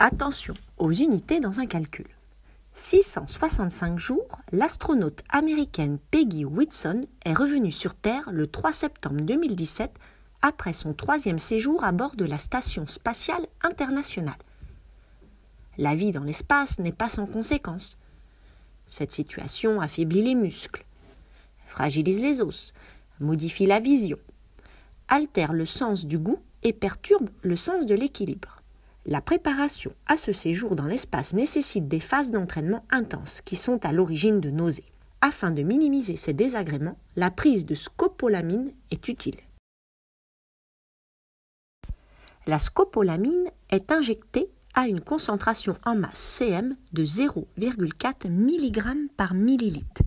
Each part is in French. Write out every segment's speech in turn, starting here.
Attention aux unités dans un calcul. 665 jours, l'astronaute américaine Peggy Whitson est revenue sur Terre le 3 septembre 2017 après son 3e séjour à bord de la Station spatiale internationale. La vie dans l'espace n'est pas sans conséquences. Cette situation affaiblit les muscles, fragilise les os, modifie la vision, altère le sens du goût et perturbe le sens de l'équilibre. La préparation à ce séjour dans l'espace nécessite des phases d'entraînement intenses qui sont à l'origine de nausées. Afin de minimiser ces désagréments, la prise de scopolamine est utile. La scopolamine est injectée à une concentration en masse CM de 0,4 mg par millilitre.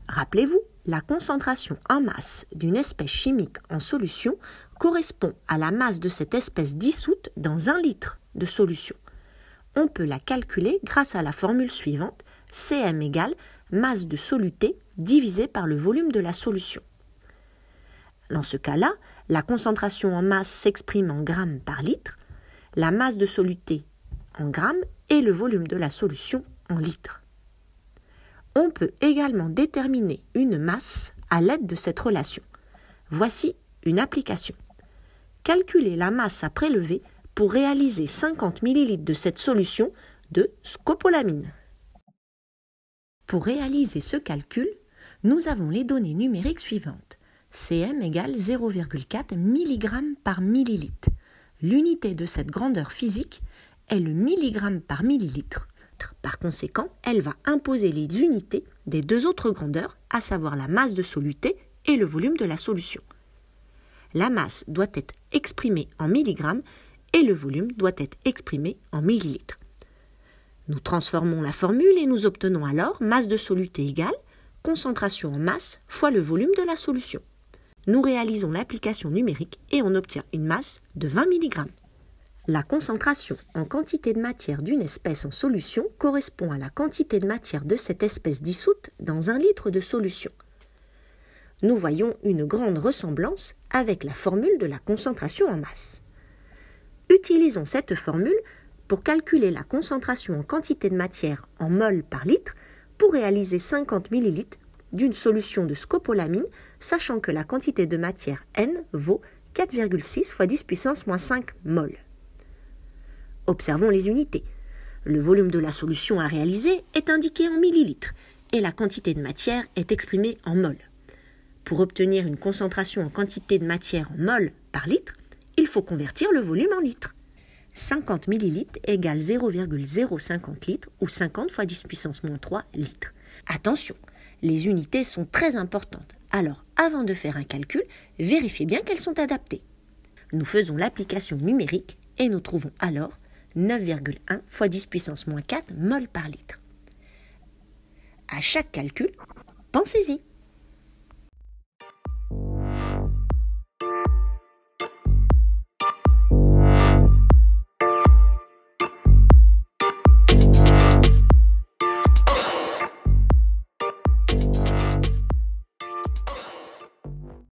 Rappelez-vous, la concentration en masse d'une espèce chimique en solution correspond à la masse de cette espèce dissoute dans 1 litre de solution. On peut la calculer grâce à la formule suivante, Cm égale masse de soluté divisée par le volume de la solution. Dans ce cas-là, la concentration en masse s'exprime en grammes par litre, la masse de soluté en grammes et le volume de la solution en litres. On peut également déterminer une masse à l'aide de cette relation. Voici une application. Calculez la masse à prélever pour réaliser 50 ml de cette solution de scopolamine. Pour réaliser ce calcul, nous avons les données numériques suivantes. Cm égale 0,4 mg par millilitre. L'unité de cette grandeur physique est le milligramme par millilitre. Par conséquent, elle va imposer les unités des 2 autres grandeurs, à savoir la masse de soluté et le volume de la solution. La masse doit être exprimée en milligrammes et le volume doit être exprimé en millilitres. Nous transformons la formule et nous obtenons alors masse de soluté égale concentration en masse fois le volume de la solution. Nous réalisons l'application numérique et on obtient une masse de 20 mg. La concentration en quantité de matière d'une espèce en solution correspond à la quantité de matière de cette espèce dissoute dans 1 litre de solution. Nous voyons une grande ressemblance avec la formule de la concentration en masse. Utilisons cette formule pour calculer la concentration en quantité de matière en mol par litre pour réaliser 50 ml d'une solution de scopolamine, sachant que la quantité de matière N vaut 4,6 fois 10 puissance moins 5 mol. Observons les unités. Le volume de la solution à réaliser est indiqué en millilitres et la quantité de matière est exprimée en mol. Pour obtenir une concentration en quantité de matière en mol par litre, il faut convertir le volume en litres. 50 ml égale 0,050 litres ou 50 fois 10 puissance moins 3 litres. Attention, les unités sont très importantes. Alors, avant de faire un calcul, vérifiez bien qu'elles sont adaptées. Nous faisons l'application numérique et nous trouvons alors 9,1 fois 10 puissance moins 4 mol par litre. À chaque calcul, pensez-y.